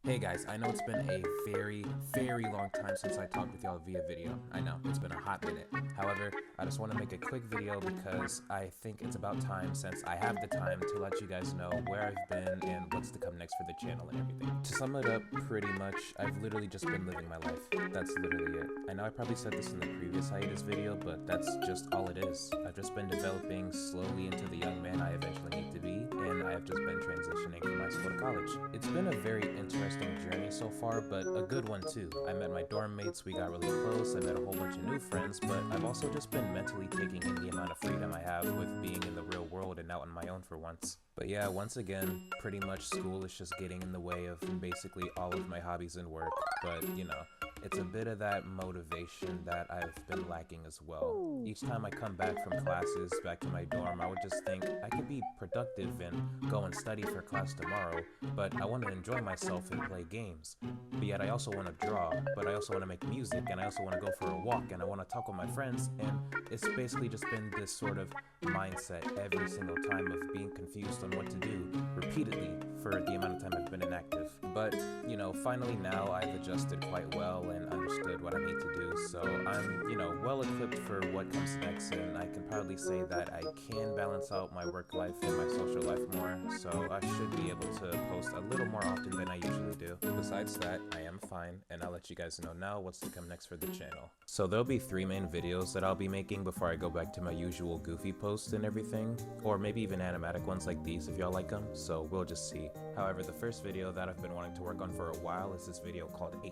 Hey guys, I know it's been a very long time since I talked with y'all via video. I know, it's been a hot minute. However, I just want to make a quick video because I think it's about time, since I have the time, to let you guys know where I've been and what's to come next for the channel and everything. To sum it up, pretty much, I've literally just been living my life. That's literally it. I know I probably said this in the previous hiatus video, but that's just all it is. I've just been developing slowly into the young man I eventually need to be, and I have just been transitioning from high school to college. It's been a very interesting journey so far, but a good one too. I met my dorm mates, we got really close, I met a whole bunch of new friends, but I've also just been mentally taking in the amount of freedom I have with being in the real world and out on my own for once. But yeah, once again, pretty much school is just getting in the way of basically all of my hobbies and work, but you know, it's a bit of that motivation that I've been lacking as well. Each time I come back from classes, back to my dorm, I would just think I could be productive and go and study for class tomorrow, but I want to enjoy myself and play games. But yet I also want to draw, but I also want to make music, and I also want to go for a walk, and I want to talk with my friends, and it's basically just been this sort of mindset every single time of being confused on what to do repeatedly for the amount of time I've been inactive. But, you know, finally now I've adjusted quite well and understood what I need to do, so I'm, you know, well equipped for what comes next, and I can proudly say that I can balance out my work life and my social life more, so I should be able to post a little more often than I usually do. Besides that, I am fine, and I'll let you guys know now what's to come next for the channel. So there'll be 3 main videos that I'll be making before I go back to my usual goofy posts and everything, or maybe even animatic ones like these if y'all like them, so we'll just see. However, the first video that I've been wanting to work on for a while is this video called 18.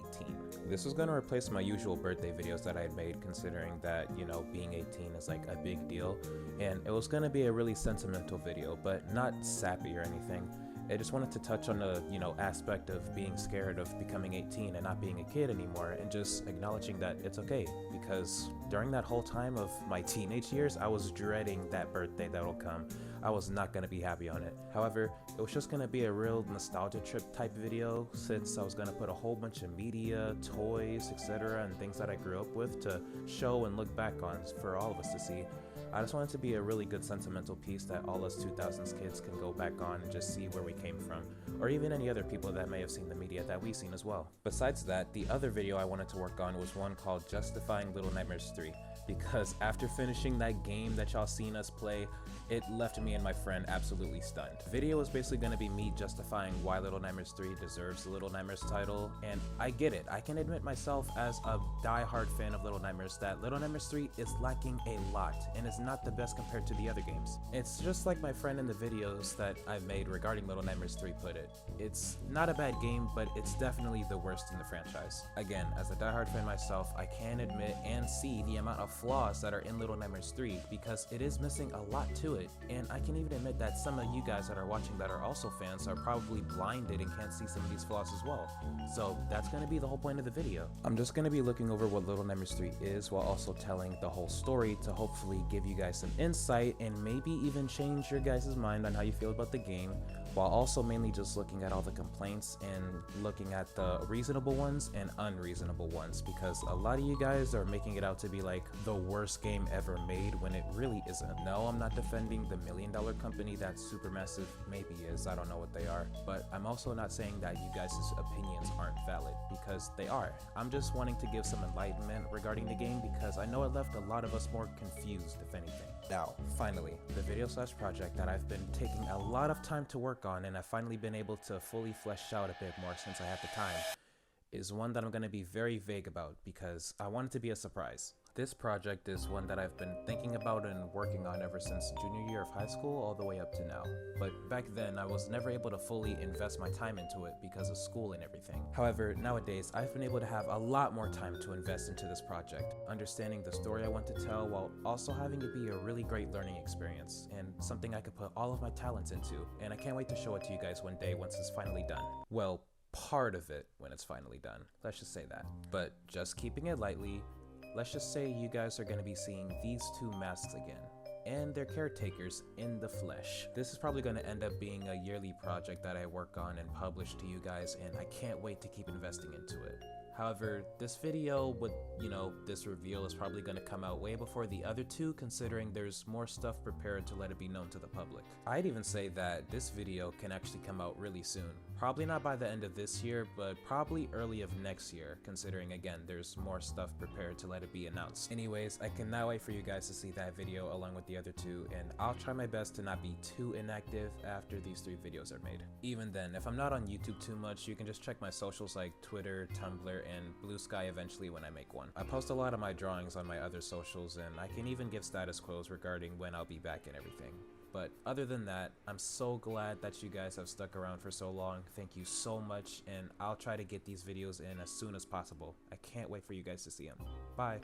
This was gonna replace my usual birthday videos that I had made, considering that, you know, being 18 is like a big deal, and it was gonna be a really sentimental video, but not sappy or anything. I just wanted to touch on the, you know, aspect of being scared of becoming 18 and not being a kid anymore, and just acknowledging that it's okay, because during that whole time of my teenage years, I was dreading that birthday that'll come. I was not going to be happy on it. However, it was just going to be a real nostalgia trip type video, since I was going to put a whole bunch of media, toys, etc., and things that I grew up with to show and look back on for all of us to see. I just want it to be a really good sentimental piece that all us 2000s kids can go back on and just see where we came from, or even any other people that may have seen the media that we've seen as well. Besides that, the other video I wanted to work on was one called Justifying Little Nightmares 3, because after finishing that game that y'all seen us play, it left me and my friend absolutely stunned. The video is basically going to be me justifying why Little Nightmares 3 deserves the Little Nightmares title, and I get it. I can admit myself as a die-hard fan of Little Nightmares that Little Nightmares 3 is lacking a lot and is not the best compared to the other games. It's just like my friend in the videos that I've made regarding Little Nightmares 3 put it. It's not a bad game, but it's definitely the worst in the franchise. Again, as a die-hard fan myself, I can admit and see the amount of flaws that are in Little Nightmares 3, because it is missing a lot to it, and I can even admit that some of you guys that are watching that are also fans are probably blinded and can't see some of these flaws as well. So that's going to be the whole point of the video. I'm just going to be looking over what Little Nightmares 3 is, while also telling the whole story to hopefully give you guys some insight and maybe even change your guys' mind on how you feel about the game, while also mainly just looking at all the complaints and looking at the reasonable ones and unreasonable ones, because a lot of you guys are making it out to be like the worst game ever made when it really isn't. No, I'm not defending the $1 million company that Supermassive maybe is, I don't know what they are, but I'm also not saying that you guys' opinions aren't valid, because they are. I'm just wanting to give some enlightenment regarding the game, because I know it left a lot of us more confused, if anything. Now, finally, the video/project that I've been taking a lot of time to work on, and I've finally been able to fully flesh out a bit more since I had the time, is one that I'm going to be very vague about, because I want it to be a surprise. This project is one that I've been thinking about and working on ever since junior year of high school all the way up to now. But back then, I was never able to fully invest my time into it because of school and everything. However, nowadays, I've been able to have a lot more time to invest into this project, understanding the story I want to tell, while also having it be a really great learning experience and something I could put all of my talents into. And I can't wait to show it to you guys one day once it's finally done. Well, part of it when it's finally done. Let's just say that. But just keeping it lightly, let's just say you guys are going to be seeing these 2 masks again, and their caretakers in the flesh. This is probably going to end up being a yearly project that I work on and publish to you guys, and I can't wait to keep investing into it. However, this video with, you know, this reveal is probably going to come out way before the other 2, considering there's more stuff prepared to let it be known to the public. I'd even say that this video can actually come out really soon. Probably not by the end of this year, but probably early of next year, considering again there's more stuff prepared to let it be announced. Anyways, I cannot wait for you guys to see that video along with the other two, and I'll try my best to not be too inactive after these 3 videos are made. Even then, if I'm not on YouTube too much, you can just check my socials like Twitter, Tumblr, and Blue Sky eventually when I make one. I post a lot of my drawings on my other socials, and I can even give status quos regarding when I'll be back and everything. But other than that, I'm so glad that you guys have stuck around for so long. Thank you so much, and I'll try to get these videos in as soon as possible. I can't wait for you guys to see them. Bye.